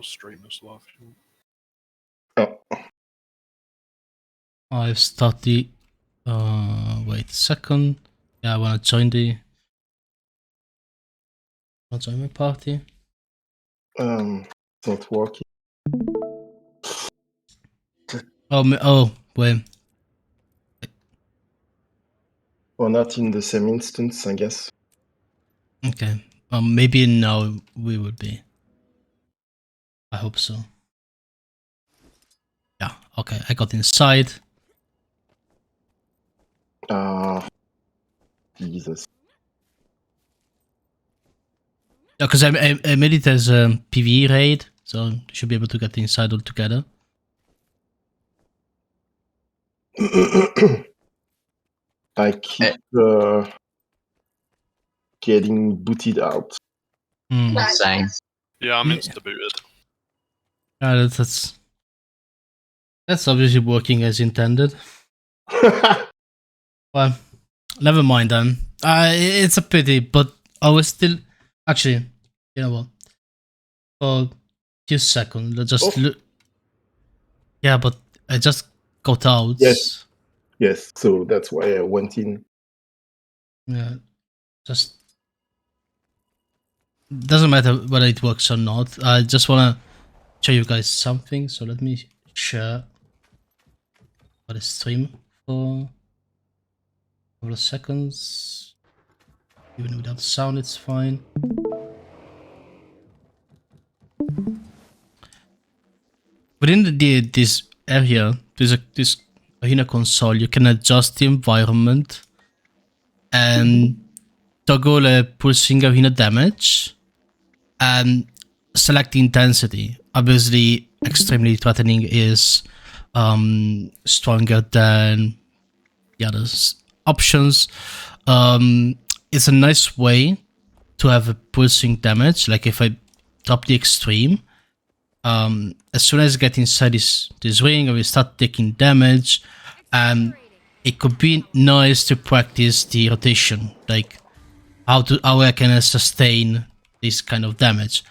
stream as well if you Oh, I've started. Wait a second. Yeah, I wanna join my party. it's not working. Oh, wait. Or not in the same instance, I guess. Okay. Maybe now we will be. I hope so. Yeah. Okay. I got inside. Jesus. Yeah, because I made it as a PvE raid, so you should be able to get inside all together. I keep getting booted out. Same. Yeah, I'm Yeah. insta-booted. That's obviously working as intended. Well, never mind then. It's a pity, but I was still actually. You know what? For a few seconds, let's just look. Yeah, but I just got out. Yes. Yes, so that's why I went in. Yeah, just doesn't matter whether it works or not. I just wanna show you guys something. So let me share for the stream for a couple of seconds. Even without sound, it's fine. Within this area, there's this Arena console. You can adjust the environment and toggle pulsing arena damage and select the intensity. Obviously, extremely threatening is stronger than the other options. It's a nice way to have a pulsing damage. Like if I drop the extreme, as soon as I get inside this ring, I will start taking damage, and it could be nice to practice the rotation, like how I can sustain this kind of damage.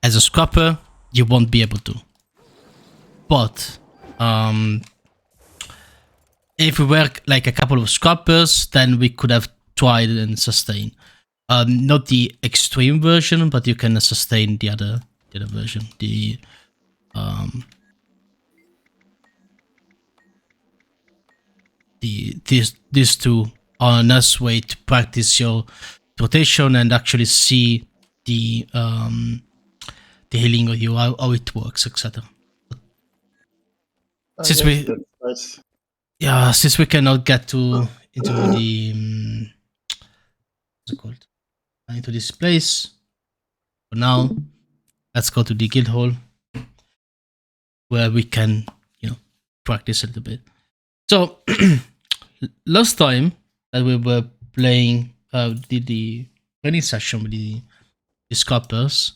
As a scrapper, you won't be able to. But if we were like a couple of scrappers, then we could have tried and sustained. Not the extreme version, but you can sustain the other version. These two are a nice way to practice your rotation and actually see the healing of you, how it works, etc. Since that's nice. Yeah, since we cannot get into the what's it called? Into this place for now, let's go to the guild hall where we can, practice a little bit. So last time that we were playing the training session with the scalpers,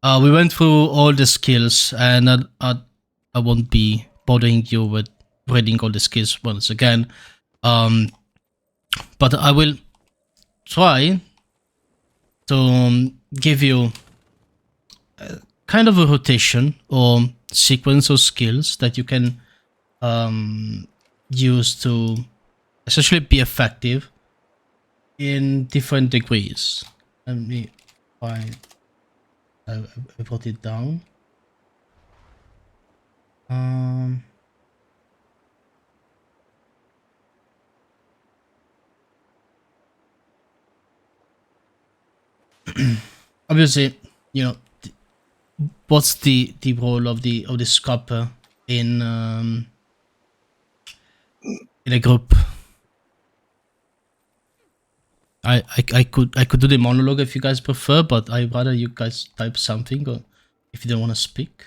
we went through all the skills, and I won't be bothering you with reading all the skills once again. But I will try to give you kind of a rotation or sequence of skills that you can use to essentially be effective in different degrees. Let me find. I put it down. Obviously, what's the role of the scalper in a group? I could do the monologue if you guys prefer, but I'd rather you guys type something, or if you don't want to speak.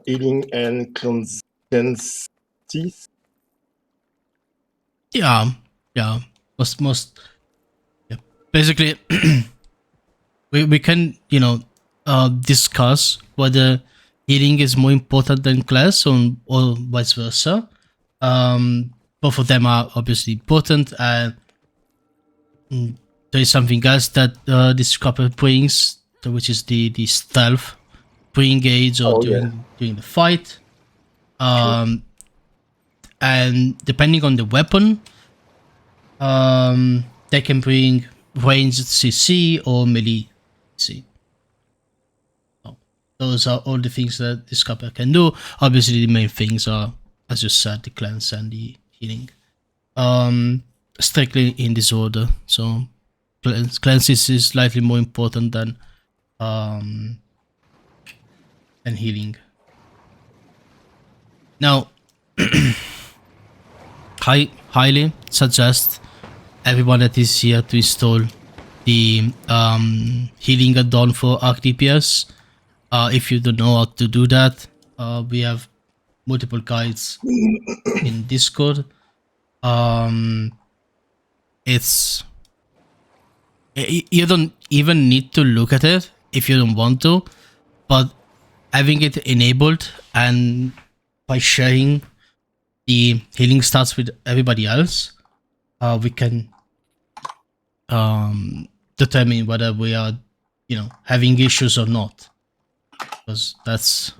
Healing and consistency. Yeah. Most. Yeah. Basically, we can discuss whether healing is more important than class or vice versa. Both of them are obviously important, and there is something else that this scrapper brings which is the stealth, pre-engage or during the fight. And depending on the weapon, they can bring ranged CC or melee CC. So those are all the things that this Scupper can do. Obviously, the main things are, as you said, the cleanse and the healing. Strictly in this order. So cleanse is slightly more important than healing. Now, highly suggest everyone that is here to install the healing add-on for Arc DPS. If you don't know how to do that, we have multiple guides in Discord. You don't even need to look at it if you don't want to, but having it enabled and by sharing the healing stats with everybody else, we can determine whether we are, having issues or not, because that's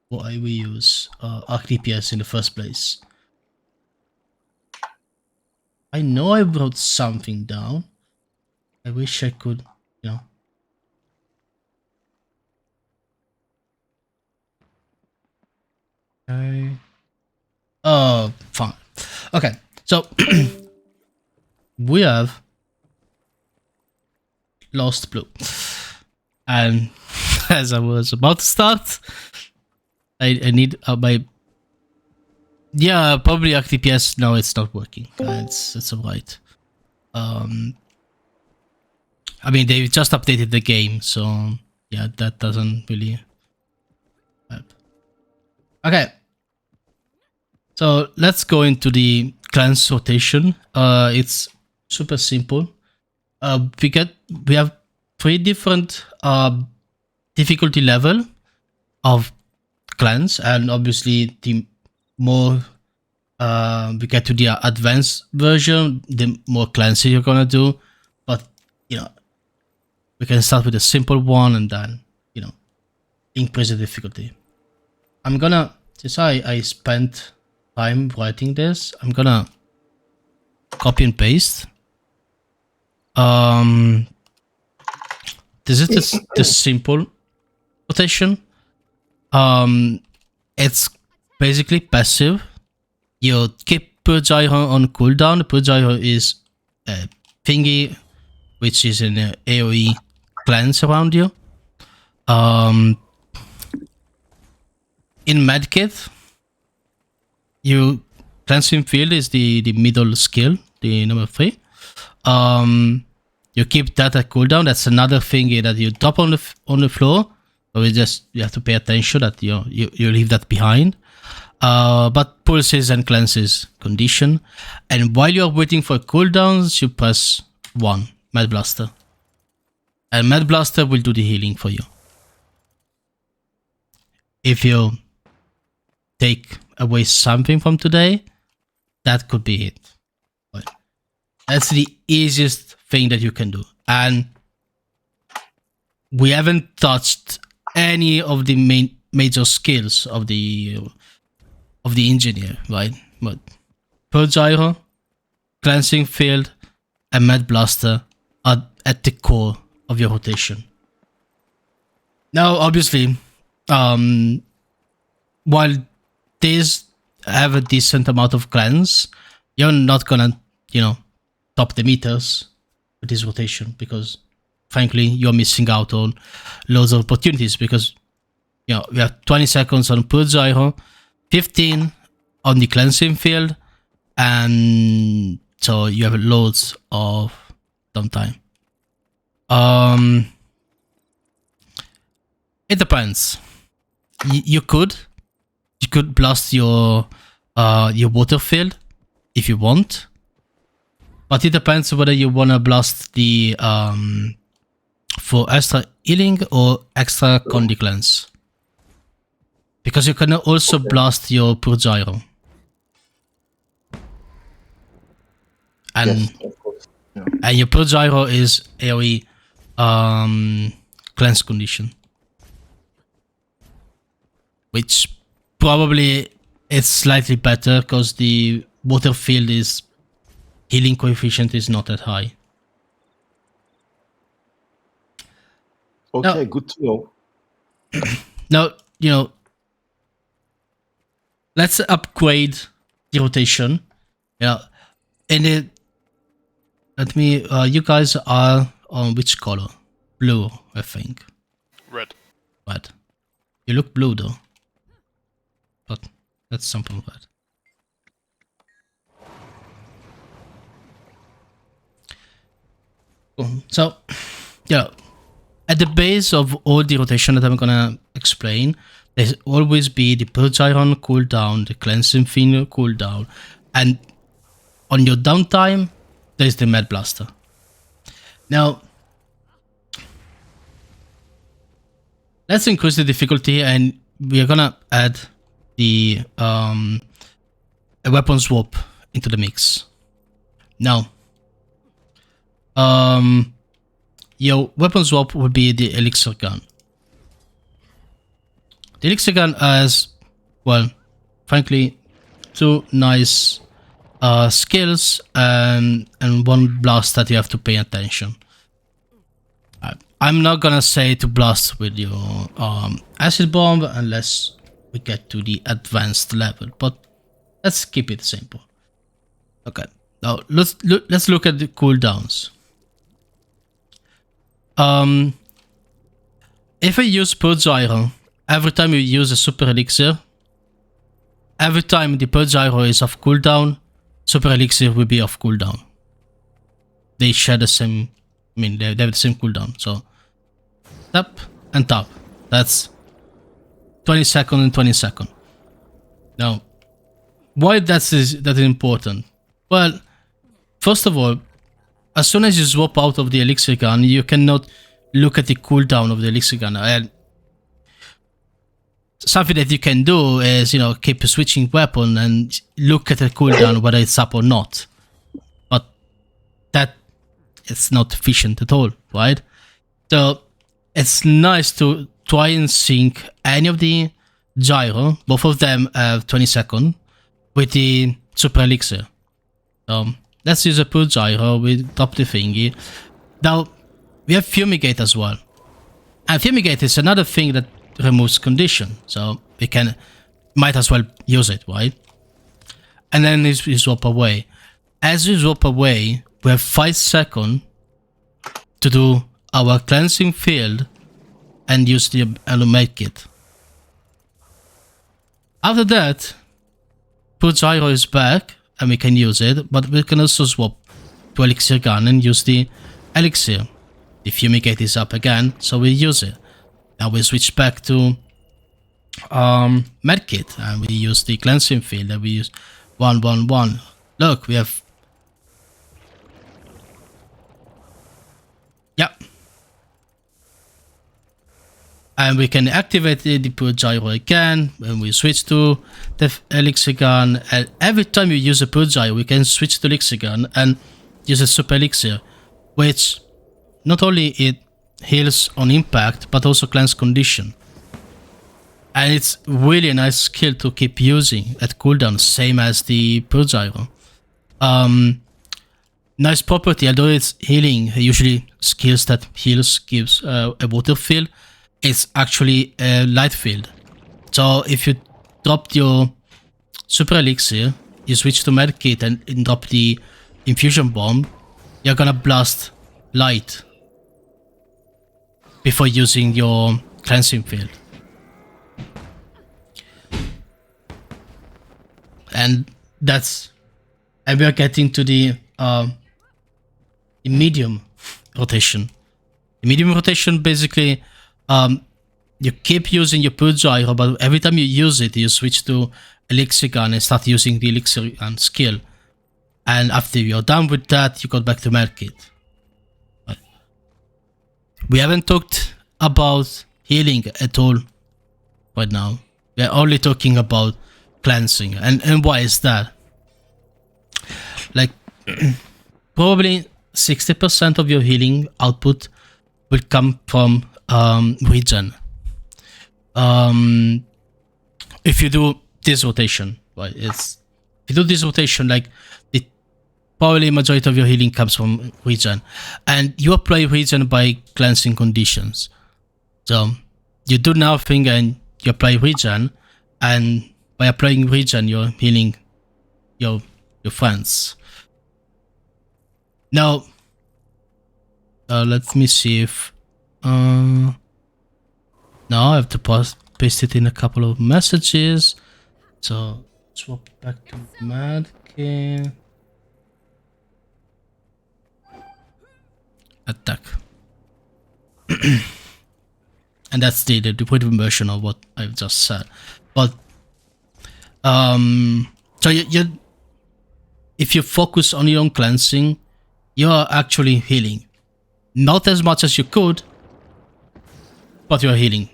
why we use Arc DPS in the first place. I know I wrote something down. I wish I could, Okay. Oh, fine. Okay, so we have Lost Blue, and as I was about to start, I need my probably Arc DPS. No, it's not working. It's alright. I mean, they just updated the game, so yeah, that doesn't really help. Okay, so let's go into the cleanse rotation. It's super simple. We have 3 different difficulty level of cleanse, and obviously the more we get to the advanced version, the more cleansing you're gonna do. But we can start with a simple one and then increase the difficulty. I'm gonna, since I spent time writing this, I'm gonna copy and paste. This is the simple rotation. It's basically passive. You keep Pure Gyro on cooldown. Pure Gyro is a thingy which is an AoE cleanse around you. In Medkit, cleansing field is the middle skill, the number 3. You keep that at cooldown. That's another thingy that you drop on the floor. So you have to pay attention that you leave that behind. But pulses and cleanses condition. And while you are waiting for cooldowns, you press 1, Mad Blaster. And Mad Blaster will do the healing for you. If you take away something from today, that could be it. But that's the easiest thing that you can do. And we haven't touched any of the major skills of the engineer, right? But Pure Gyro, Cleansing Field, and Mad Blaster are at the core of your rotation. Now, obviously, while these have a decent amount of cleanse, you're not gonna, top the meters with this rotation, because frankly, you're missing out on loads of opportunities, because we have 20 seconds on Pure Gyro, 15 on the cleansing field, and so you have loads of downtime. It depends. You could blast your water field if you want, but it depends whether you wanna blast the for extra healing or extra Condi cleanse, because you can also blast your Pure Gyro. And Yes, of course. Yeah. and your Pure Gyro is AoE cleanse condition, which probably is slightly better because the water field is healing coefficient is not that high. Okay, No. good to know. Now, you know, let's upgrade the rotation. Yeah, and it. Let me. You guys are on which color? Blue, I think. Red. Red. You look blue though. But that's something red. Cool. So, yeah. At the base of all the rotation that I'm gonna explain, there's always be the Purge Iron cooldown, the Cleansing Fiend cooldown, and on your downtime, there's the Med Blaster. Now, let's increase the difficulty, and we're gonna add the a weapon swap into the mix. Now, your weapon swap would be the Elixir Gun. The Elixir Gun has, well, frankly, two nice skills and one blast that you have to pay attention. I'm not gonna say to blast with your acid bomb unless we get to the advanced level, but let's keep it simple. Okay, now let's look at the cooldowns. If I use Purge Iron, every time you use a Super Elixir, every time the Purge Iron is off cooldown, Super Elixir will be off cooldown. They share the same, I mean, they have the same cooldown, so tap and tap. That's 20 seconds and 20 seconds. Now, why that is important? Well, first of all, as soon as you swap out of the Elixir Gun, you cannot look at the cooldown of the Elixir Gun. And something that you can do is, you know, keep switching weapon and look at the cooldown whether it's up or not. But that it's not efficient at all, right? So it's nice to try and sync any of the gyro, both of them have 20 seconds, with the Super Elixir. Let's use a Purge Gyro, we drop the thingy. Now, we have Fumigate as well. And Fumigate is another thing that removes condition, so we might as well use it, right? And then we swap away. As we swap away, we have 5 seconds to do our Cleansing Field and use the Elumate Kit. After that, Purge Gyro is back, and we can use it, but we can also swap to Elixir Gun and use the Elixir. The Fumigate is up again, so we use it. Now we switch back to Medkit, and we use the Cleansing Field, and we use 111. Look, we have... Yeah. And we can activate the Purge Gyro again when we switch to the Elixir Gun. And every time you use a Purge Gyro, we can switch to Elixir Gun and use a Super Elixir, which not only it heals on impact, but also cleanse condition. And it's really a nice skill to keep using at cooldown, same as the Purge Gyro. Nice property, although it's healing, usually skills that heals gives a water field. It's actually a light field. So if you drop your Super Elixir, you switch to Medkit and drop the Infusion Bomb, you're gonna blast light before using your Cleansing Field. And we are getting to the medium rotation. The medium rotation basically, you keep using your Purge Gyro, but every time you use it, you switch to Elixir Gun and start using the Elixir Gun skill. And after you're done with that, you go back to Medkit. We haven't talked about healing at all right now. We're only talking about cleansing. And why is that? Like, probably 60% of your healing output will come from regen. If you do this rotation, right? If you do this rotation, like the probably majority of your healing comes from regen, and you apply regen by cleansing conditions. So you do nothing and you apply regen, and by applying regen, you're healing your friends. Now, let me see if. Now I have to paste it in a couple of messages. So swap back to Madkin. Attack. And that's the written version of what I've just said. But so you if you focus on your own cleansing, you're actually healing. Not as much as you could, but you're healing.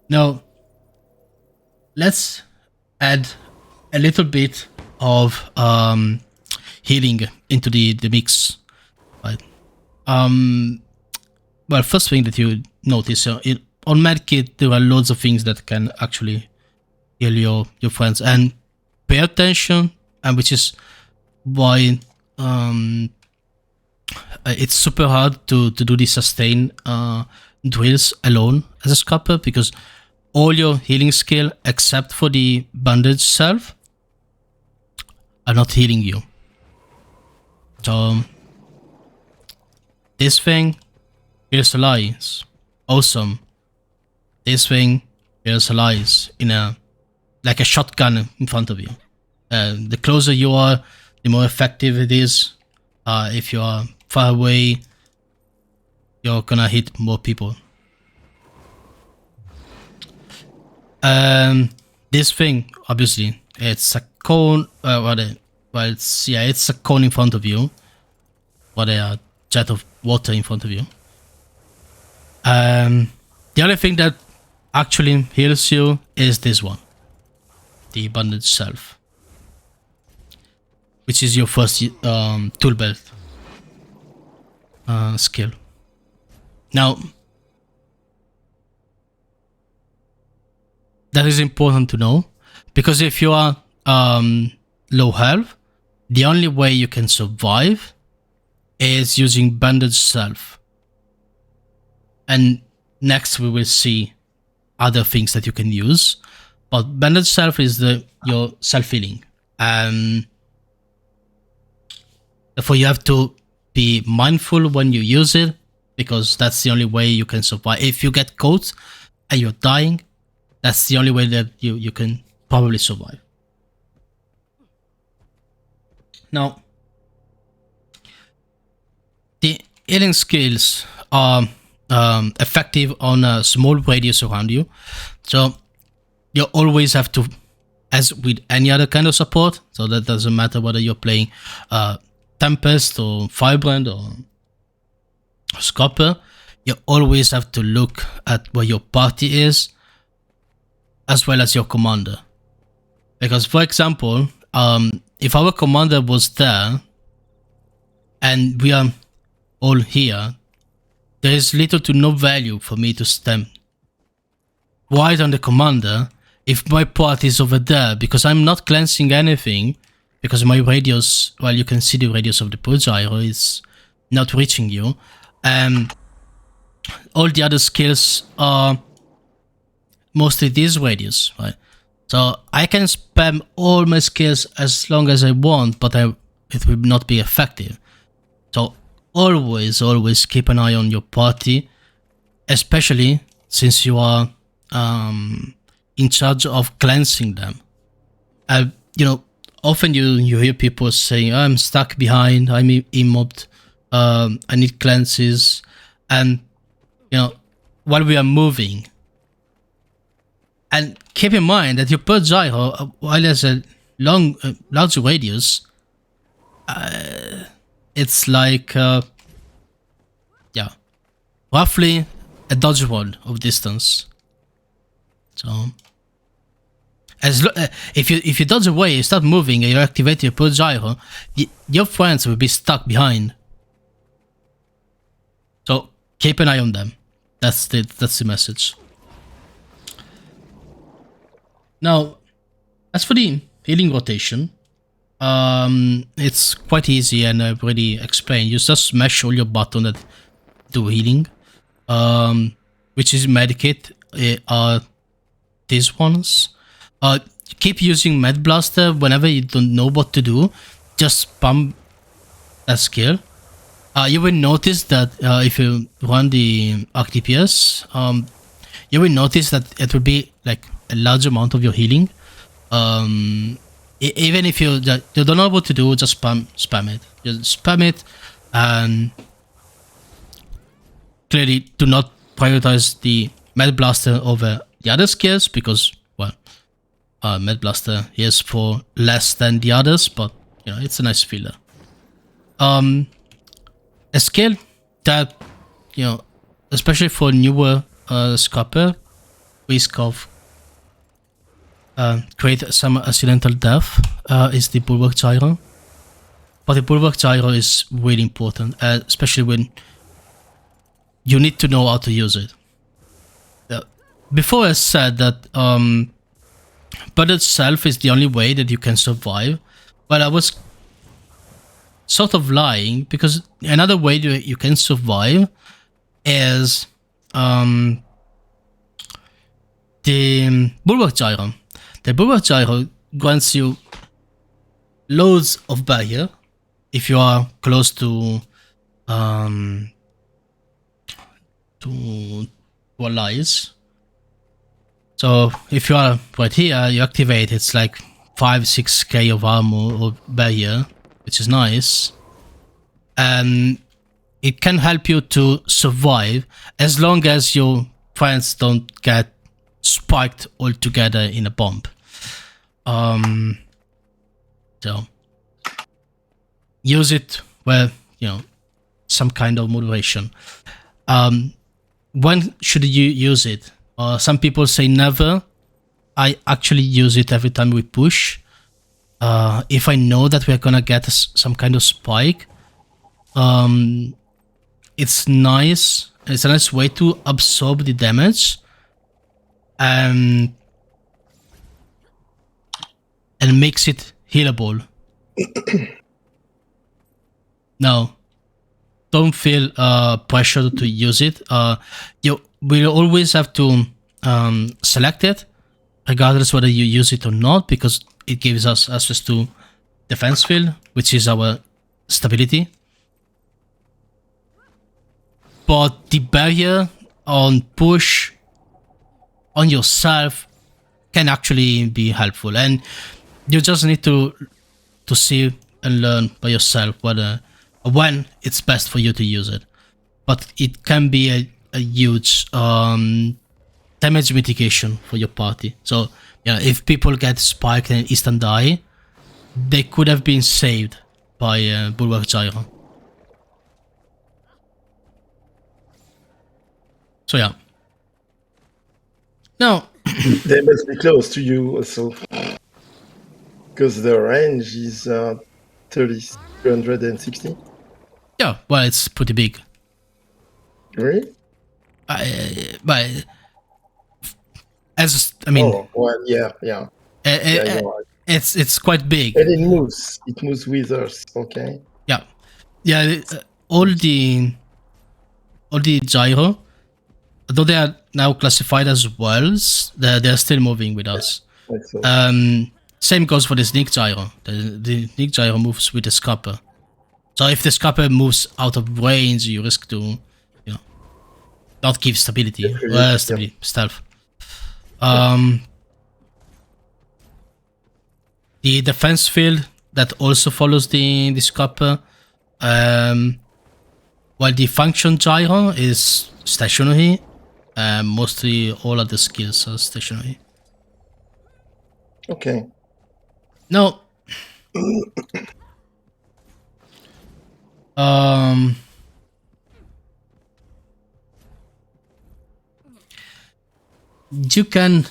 Now, let's add a little bit of healing into the mix. Right? Well, first thing that you notice on Medkit, there are loads of things that can actually heal your friends, and pay attention, and which is why it's super hard to do the sustain drills alone as a scalper, because all your healing skill except for the bandage self are not healing you. So this thing heals allies. Awesome. This thing heals allies in like a shotgun in front of you. The closer you are, the more effective it is. If you are far away, you're gonna hit more people. This thing, obviously, it's a cone. It's a cone in front of you, or a jet of water in front of you. The only thing that actually heals you is this one, the bandage self, which is your first tool belt skill. Now, that is important to know, because if you are low health, the only way you can survive is using bandage self. And next we will see other things that you can use, but bandage self is your self-healing. Therefore you have to be mindful when you use it, because that's the only way you can survive. If you get caught and you're dying, that's the only way that you can probably survive. Now, the healing skills are effective on a small radius around you. So you always have to, as with any other kind of support, so that doesn't matter whether you're playing Tempest or Firebrand or Scopper, you always have to look at where your party is, as well as your commander. Because, for example, if our commander was there and we are all here, there is little to no value for me to stand right on the commander if my party is over there, because I'm not cleansing anything, because my radius, well, you can see the radius of the purge arrow is not reaching you. All the other skills are mostly this radius, right? So I can spam all my skills as long as I want, but it will not be effective. So always keep an eye on your party, especially since you are in charge of cleansing them. Often you hear people saying, I'm stuck behind, I'm immobbed, I need cleanses. And, while we are moving, and keep in mind that your purge gyro, while there's a large radius, it's like, roughly a dodge roll of distance. So, if you dodge away, you start moving, and you activate your purge gyro, your friends will be stuck behind. So keep an eye on them. That's the message. Now, as for the healing rotation, it's quite easy, and I've already explained. You just smash all your buttons that do healing, which is medikit. Are these ones? Keep using Med Blaster whenever you don't know what to do. Just spam that skill. You will notice that if you run the ArcDPS, you will notice that it will be like a large amount of your healing. Even if you don't know what to do, just spam it. Just spam it, and clearly do not prioritize the Med Blaster over the other skills, because, well, Med Blaster is for less than the others, but you know, it's a nice filler. A skill that, you know, especially for newer scalper, risk of create some accidental death, is the Bulwark Gyro. But the Bulwark Gyro is really important, especially when you need to know how to use it. Before I said that bird itself is the only way that you can survive, but I was sort of lying, because another way that you can survive is the Bulwark Gyro. The Bulwark Gyro grants you loads of barrier if you are close to allies. So if you are right here, you activate, it's like 5-6k of armor or barrier, which is nice, and it can help you to survive as long as your friends don't get spiked all together in a bomb. So use it where, you know, some kind of moderation. When should you use it? Some people say never. I actually use it every time we push. If I know that we're gonna get some kind of spike, it's nice. It's a nice way to absorb the damage and makes it healable. Now, don't feel pressured to use it. You will always have to select it, regardless whether you use it or not, because it gives us access to defense field, which is our stability. But the barrier on push on yourself can actually be helpful, and you just need to see and learn by yourself whether when it's best for you to use it. But it can be a huge damage mitigation for your party. So yeah, if people get spiked and instant die, they could have been saved by Bulwark Gyro. So yeah. Now They must be close to you also, because the range is 360. yeah, well, it's pretty big. Really? But as I mean, Oh, well, yeah. Yeah, you're right. it's quite big. And it moves with us. Okay. Yeah. All the gyro, though they are now classified as worlds, they're still moving with us. So. Same goes for the sneak gyro. The sneak gyro moves with the scupper. So if the scupper moves out of range, you risk to, you know, not give stability. Stealth. The defense field that also follows the scupper. While the function gyro is stationary, mostly all other skills are stationary. Okay. Now, you can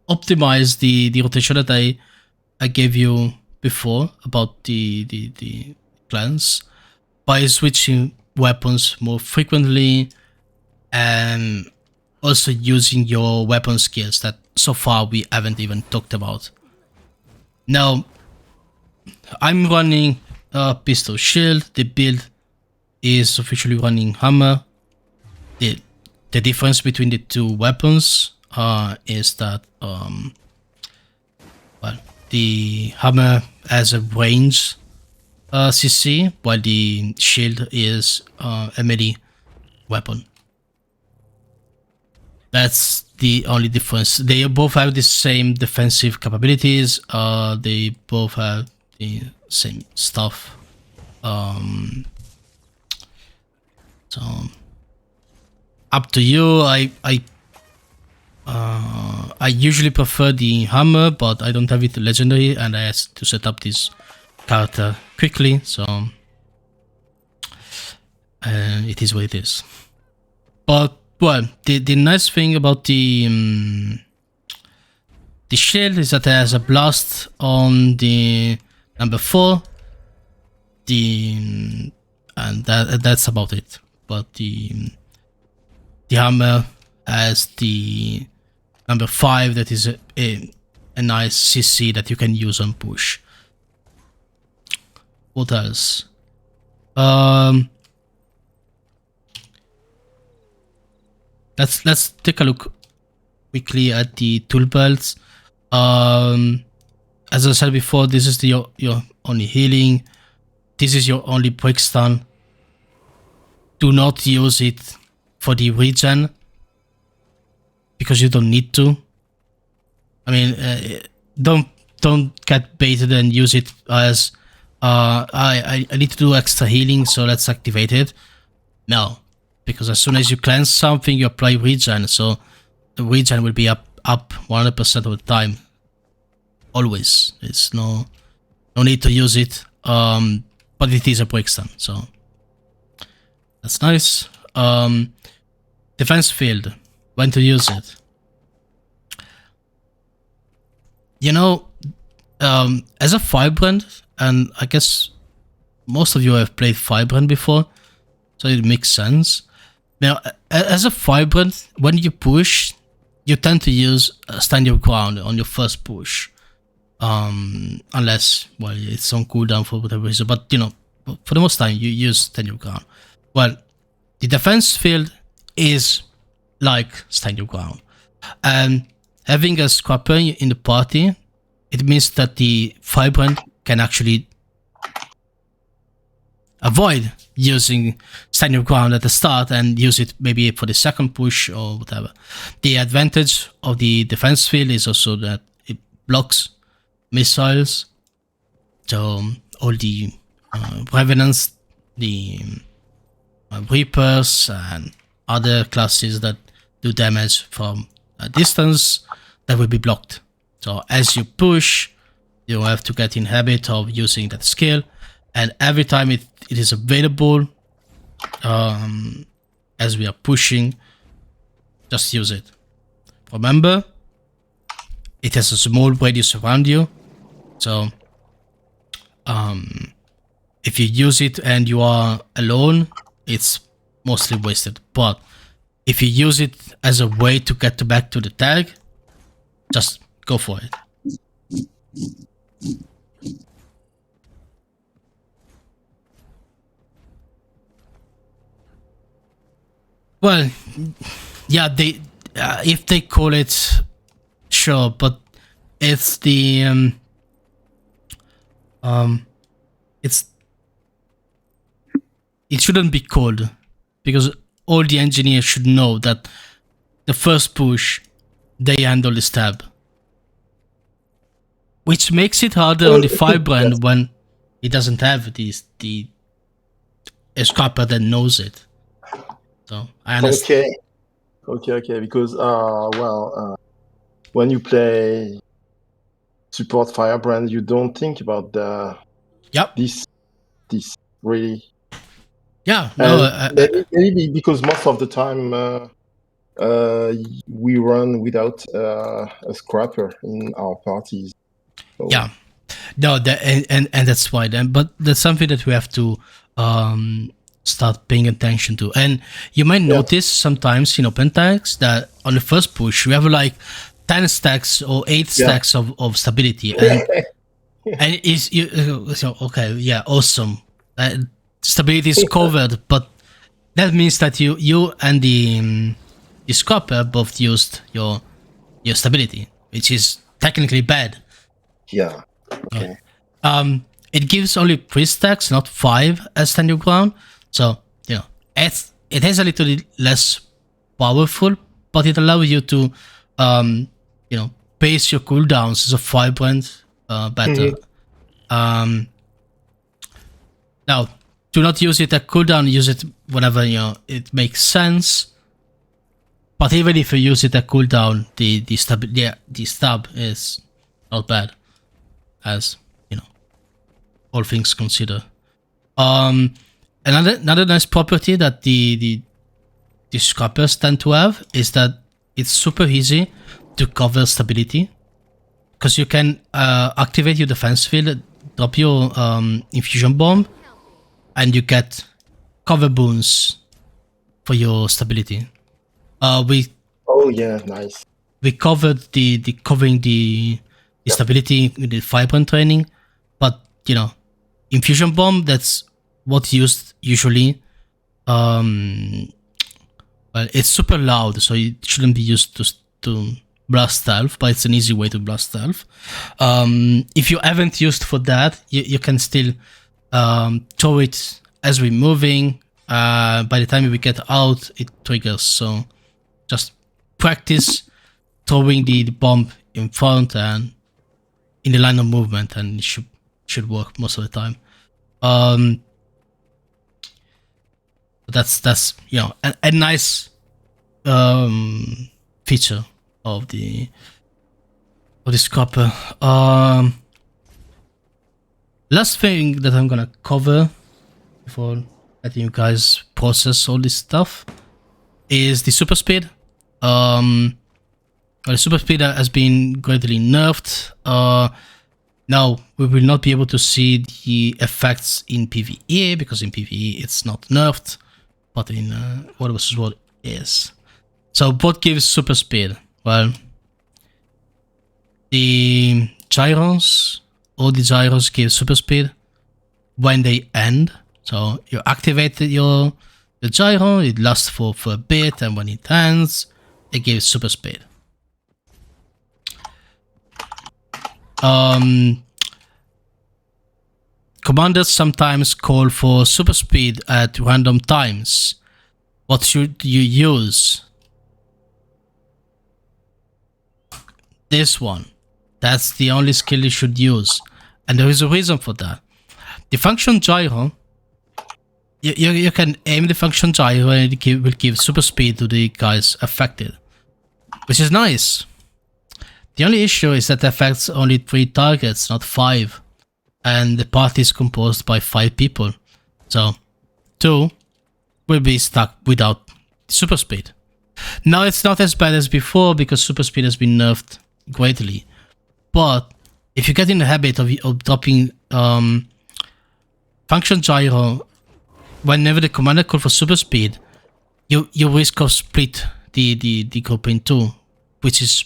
optimize the rotation that I gave you before about the clans by switching weapons more frequently, and also using your weapon skills that so far we haven't even talked about. Now, I'm running a pistol shield. The build is officially running hammer. The difference between the two weapons is that the hammer has a range CC, while the shield is a melee weapon. That's the only difference. They both have the same defensive capabilities. They both have the same stuff. So up to you. I usually prefer the hammer, but I don't have it legendary, and I have to set up this character quickly. So it is what it is. But well, the nice thing about the shield is that it has a blast on the number 4. And that's about it. But the hammer has the number 5 that is a nice CC that you can use on push. What else? Let's take a look quickly at the tool belts. As I said before, this is your only healing. This is your only break stun. Do not use it for the regen, because you don't need to. I mean, don't get baited and use it as I need to do extra healing, so let's activate it. No, because as soon as you cleanse something, you apply regen, so the regen will be up 100% of the time. Always. It's no need to use it. But it is a break stun, so that's nice. Defense field, when to use it. You know, as a Firebrand, and I guess most of you have played Firebrand before, so it makes sense. Now, as a Firebrand, when you push, you tend to use Stand Your Ground on your first push. Unless, well, it's on cooldown for whatever reason, but you know, for the most time you use Stand Your Ground. Well, the defense field is like Stand Your Ground, and having a scrapper in the party, it means that the Firebrand can actually avoid using Stand Your Ground at the start and use it maybe for the second push or whatever. The advantage of the defense field is also that it blocks missiles, so all the Revenants, the Reapers and other classes that do damage from a distance, that will be blocked. So as you push, you have to get in habit of using that skill, and every time it is available, as we are pushing, just use it. Remember, it has a small radius around you, so if you use it and you are alone, it's mostly wasted. But if you use it as a way to get back to the tag, just go for it. Well, yeah, they if they call it, sure, but it's the it shouldn't be called, because all the engineers should know that the first push they handle the stab, which makes it harder on the Firebrand when it doesn't have the scrapper that knows it. So I understand. Okay. Because when you play support Firebrand, you don't think about this really. Yeah, no, maybe because most of the time we run without a scrapper in our parties. So. Yeah, no, and that's why then. But that's something that we have to start paying attention to. And you might notice sometimes in OpenText that on the first push we have like 10 stacks or 8 stacks of stability, and and is okay, yeah, awesome. Stability is covered, but that means that you and the scrapper both used your stability, which is technically bad. Yeah. Okay. It gives only 3 stacks, not 5, as stand your ground. So it has a little bit less powerful, but it allows you to pace your cooldowns as a vibrant better. Now, do not use it at cooldown. Use it whenever it makes sense. But even if you use it at cooldown, the stab is not bad, as all things considered. Another nice property that the scrappers tend to have is that it's super easy to cover stability, because you can activate your defense field, drop your infusion bomb, and you get cover boons for your stability. Nice. We covered the covering the stability in the vibrant training, but infusion bomb, that's what's used usually. Well, it's super loud, so it shouldn't be used to blast stealth, but it's an easy way to blast stealth. If you haven't used for that, you can still throw it as we're moving. By the time we get out, it triggers. So just practice throwing the bomb in front and in the line of movement, and it should work most of the time. That's a nice feature of the scrapper. Last thing that I'm gonna cover before letting you guys process all this stuff is the super speed. The super speed has been greatly nerfed. Now we will not be able to see the effects in PvE, because in PvE it's not nerfed, but in World vs. World is. So what gives super speed? Well, the gyros, all the gyros give super speed when they end. So you activate the gyro, it lasts for a bit, and when it ends, it gives super speed. Commanders sometimes call for super speed at random times. What should you use? This one. That's the only skill you should use, and there is a reason for that. The function gyro, you can aim the function gyro and it will give super speed to the guys affected, which is nice. The only issue is that it affects only 3 targets, not 5, and the party is composed by 5 people, so 2 will be stuck without super speed. Now it's not as bad as before, because super speed has been nerfed greatly, but if you get in the habit of dropping function gyro whenever the commander calls for super speed, you risk of split the group in 2, which is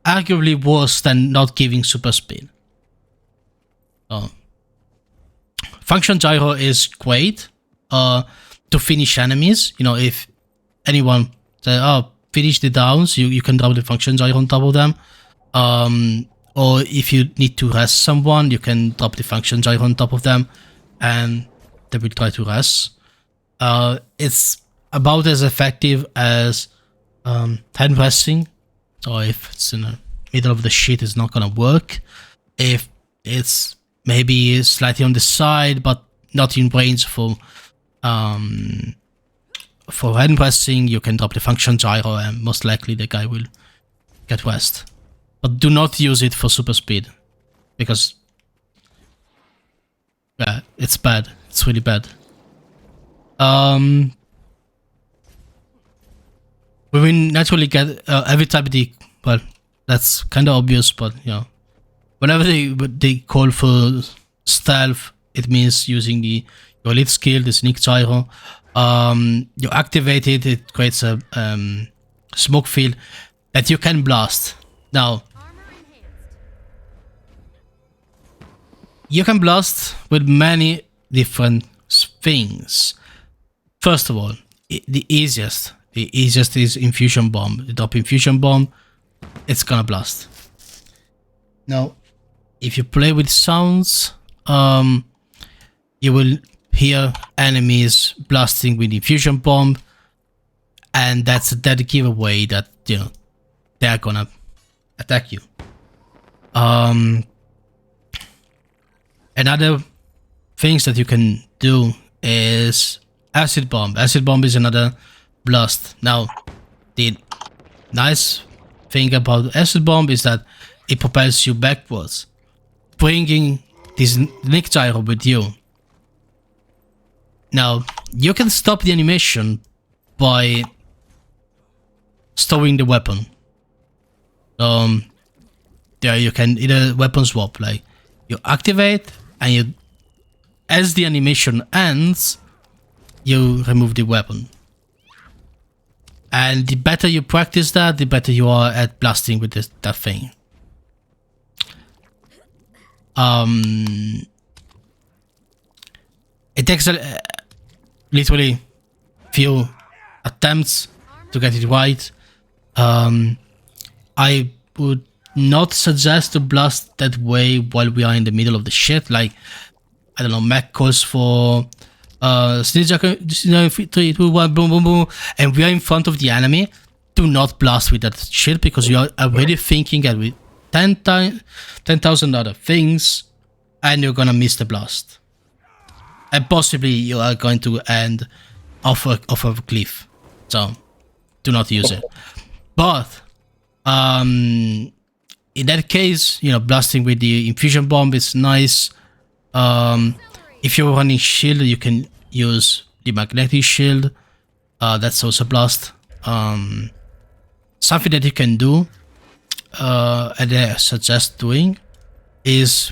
arguably worse than not giving super speed. Function gyro is great to finish enemies. If anyone says, "Oh, finish the downs," you can drop the function gyro on top of them. Or if you need to rest someone, you can drop the function gyro on top of them, and they will try to rest. It's about as effective as hand resting. So if it's in the middle of the shit, it's not gonna work. If it's maybe slightly on the side, but not in range for hand pressing, you can drop the function gyro, and most likely the guy will get rest. But do not use it for super speed, because it's bad. It's really bad. We will naturally get every time well, that's kind of obvious, but whenever they call for stealth, it means using your your lead skill, the Sneak Gyro. You activate it, it creates a smoke field that you can blast. Now, you can blast with many different things. First of all, the easiest is Infusion Bomb. You drop Infusion Bomb, it's gonna blast. Now, if you play with sounds, you will hear enemies blasting with Infusion Bomb, and that's a dead giveaway that, you know, they're gonna attack you. Another things that you can do is Acid Bomb. Acid Bomb is another blast. Now, the nice thing about Acid Bomb is that it propels you backwards, bringing this Sneak Gyro with you. Now, you can stop the animation by storing the weapon. There you can either weapon swap, like you activate and you, as the animation ends, you remove the weapon. And the better you practice that, the better you are at blasting with that thing. It takes literally few attempts to get it right. I would not suggest to blast that way while we are in the middle of the shit. Like, I don't know, Mac calls for Sneak 3, 2, 1, boom, boom, boom, and we are in front of the enemy. Do not blast with that shit, because you are already thinking that with 10,000 other things, and you're gonna miss the blast. And possibly you are going to end off a cliff. So, do not use it. But, in that case, you know, blasting with the Infusion Bomb is nice. If you're running shield, you can use the magnetic shield. That's also blast. Something that you can do, and I suggest doing, is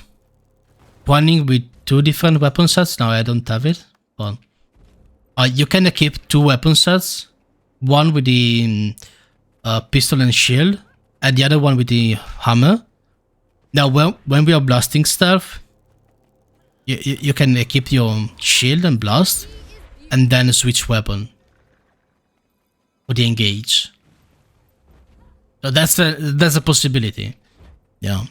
running with 2 different weapon sets. Now I don't have it, but you can equip 2 weapon sets. One with the pistol and shield, and the other one with the hammer. Now, when we are blasting stuff, you can equip your shield and blast, and then switch weapon for the engage. So that's a possibility. Yeah,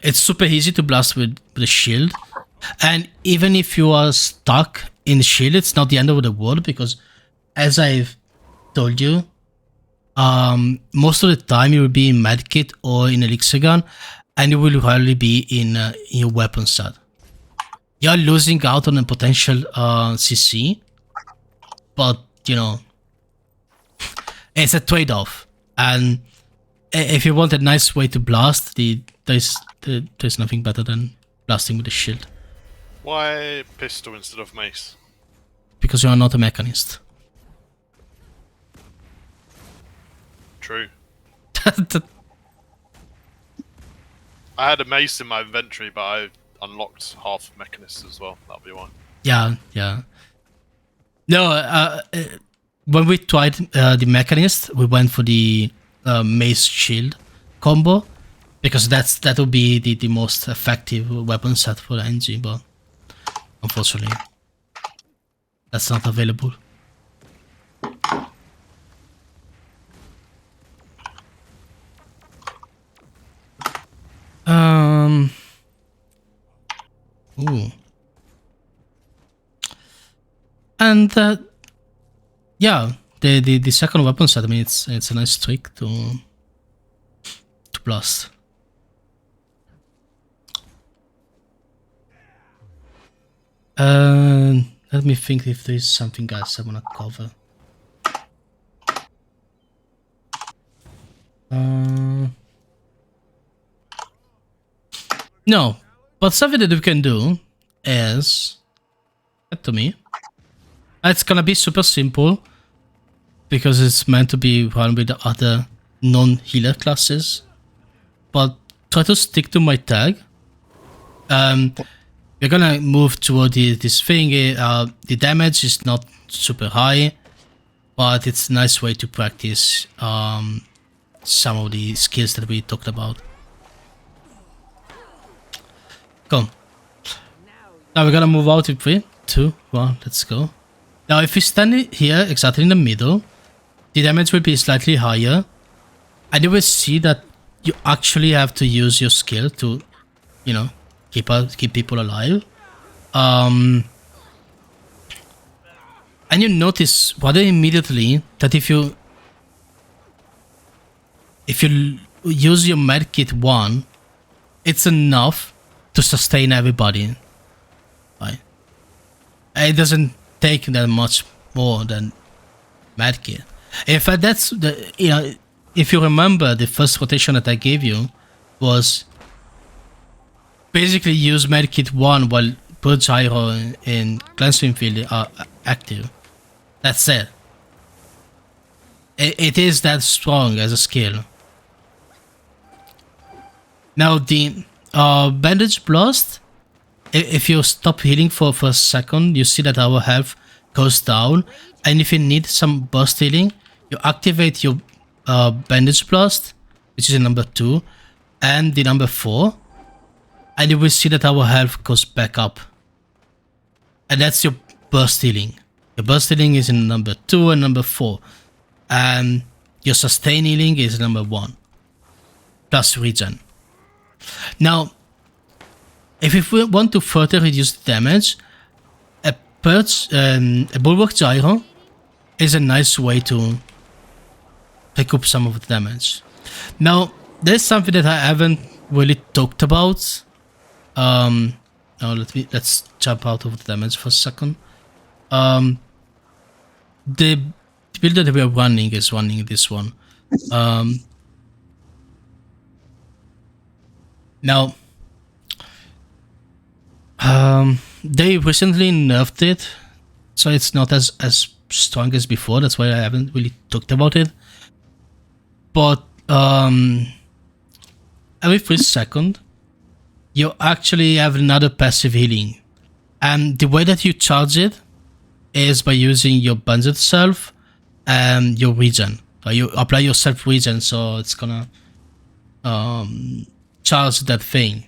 it's super easy to blast with the shield, and even if you are stuck in the shield, it's not the end of the world, because, as I've told you, most of the time you will be in medkit or in elixir gun, and you will rarely be in your weapon set. You're losing out on a potential CC, but, you know, it's a trade-off. And if you want a nice way to blast, there's nothing better than blasting with a shield. Why pistol instead of mace? Because you are not a mechanist. True. I had a mace in my inventory, but I unlocked half of Mechanist as well. That'll be one. Yeah, yeah. No, when we tried the Mechanist, we went for the mace shield combo, because that would be the most effective weapon set for the NG, but unfortunately, that's not available. Ooh. And yeah, the second weapon set, I mean, it's a nice trick to blast. Let me think if there's something else I wanna cover. No, but something that we can do is, to me, it's gonna be super simple, because it's meant to be run with the other non-healer classes, but try to stick to my tag. we're gonna move toward this thing. The damage is not super high, but it's a nice way to practice some of the skills that we talked about. Come. Now we're gonna move out in 3, 2, 1, let's go. Now if we stand here exactly in the middle, the damage will be slightly higher. And you will see that you actually have to use your skill to, you know, keep people alive. And you notice rather immediately that if you use your medkit 1, it's enough to sustain everybody. Right? It doesn't take that much more than medkit. In fact, that's the, you know, if you remember, the first rotation that I gave you was basically use medkit 1 while Purge Gyro and Cleansing Field are active. That's it. It is that strong as a skill. Now the Bandage Blast, if you stop healing for a second, you see that our health goes down, and if you need some burst healing, you activate your Bandage Blast, which is in number 2, and the number 4, and you will see that our health goes back up. And that's your burst healing. Your burst healing is in number 2 and number 4, and your sustain healing is number 1, plus regen. Now, if we want to further reduce the damage, a Bulwark Gyro is a nice way to recoup some of the damage. Now, there's something that I haven't really talked about. Now let's jump out of the damage for a second. The build that we are running is running this one. Now, they recently nerfed it, so it's not as strong as before. That's why I haven't really talked about it. But every 3 seconds, you actually have another passive healing, and the way that you charge it is by using your Banded Self and your regen. You apply your self regen, so it's gonna charge that thing.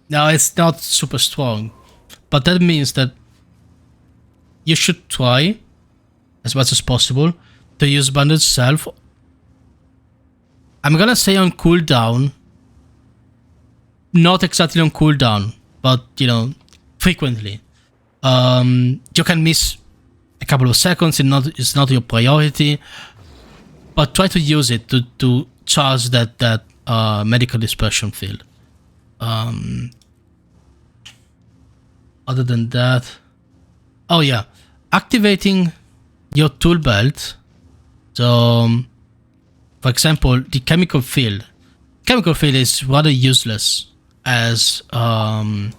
Now it's not super strong, but that means that you should try as much as possible to use Banded Self. I'm gonna say on cooldown, not exactly on cooldown, but you know, frequently. You can miss a couple of seconds, it's not your priority, but try to use it to charge that medical dispersion field. Other than that, oh yeah, activating your tool belt. So, for example, the chemical field. Chemical field is rather useless as tool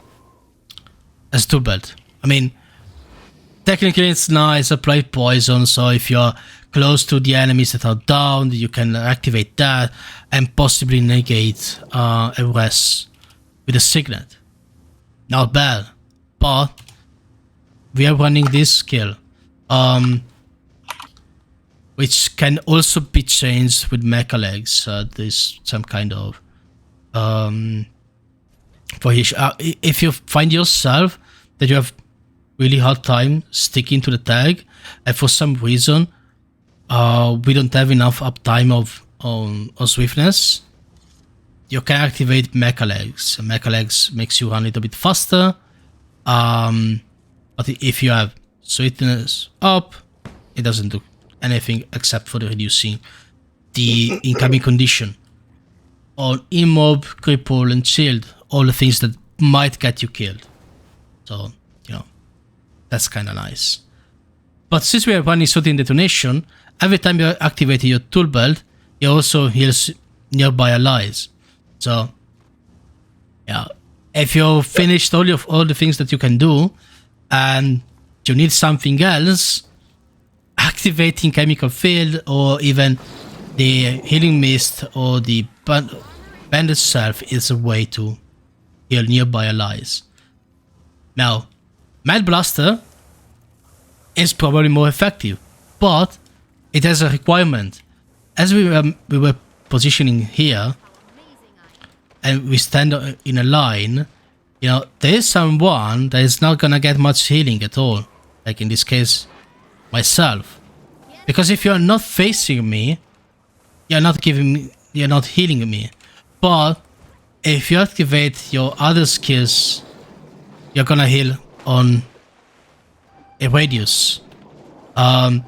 belt. I mean, technically it's nice, apply poison, so if you're close to the enemies that are down, you can activate that and possibly negate a rest with a Signet. Not bad, but we are running this skill, which can also be changed with Mecha Legs. There's some kind of if you find yourself that you have really hard time sticking to the tag, and for some reason we don't have enough uptime of swiftness, you can activate Mecha Legs. Mecha Legs makes you run a little bit faster, but if you have swiftness up, it doesn't do anything except for reducing the incoming condition on immob, cripple, and shield, all the things that might get you killed. So, you know, that's kind of nice. But since we are running Soothing Detonation, every time you activate your tool belt, it also heals nearby allies. So, yeah, if you've finished all the things that you can do, and you need something else, activating Chemical Field or even the Healing Mist or the Bandage Self is a way to heal nearby allies. Now, Mad Blaster is probably more effective, but it has a requirement. As we were positioning here, and we stand in a line, you know, there is someone that is not gonna get much healing at all. Like in this case, myself. Because if you're not facing me, you're not healing me. But if you activate your other skills, you're gonna heal on a radius. There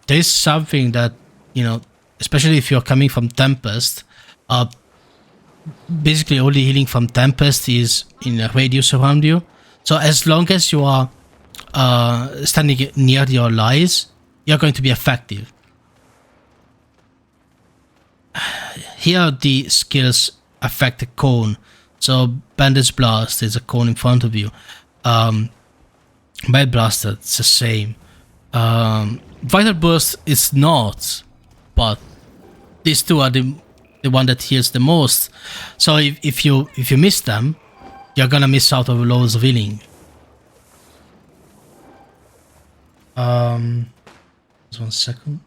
is something that, you know, especially if you're coming from Tempest, basically only healing from Tempest is in a radius around you. So as long as you are standing near your allies, you're going to be effective. Here the skills affect the cone. So Bandage Blast is a cone in front of you. Mad Blaster, it's the same. Vital Burst is not, but these two are the one that heals the most. So if you miss them, you're gonna miss out on loads of healing. Just 1 second.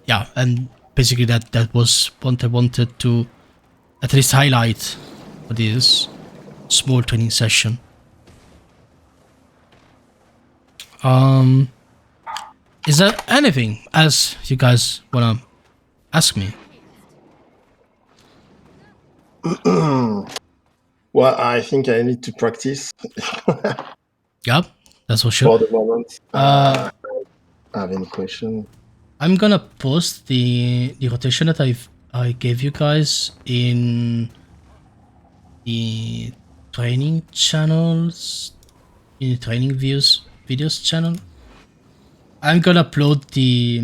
Yeah, and basically that was what I wanted to at least highlight for this small training session. Is there anything else you guys wanna ask me? Well, I think I need to practice. Yeah, that's for sure. For the moment. Have any question? I'm gonna post the rotation that I gave you guys in the training channels, in the training videos channel. I'm gonna upload the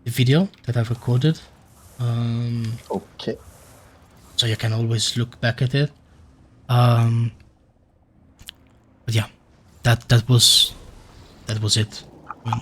video that I've recorded. Okay. So you can always look back at it. But yeah, that was it. I mean,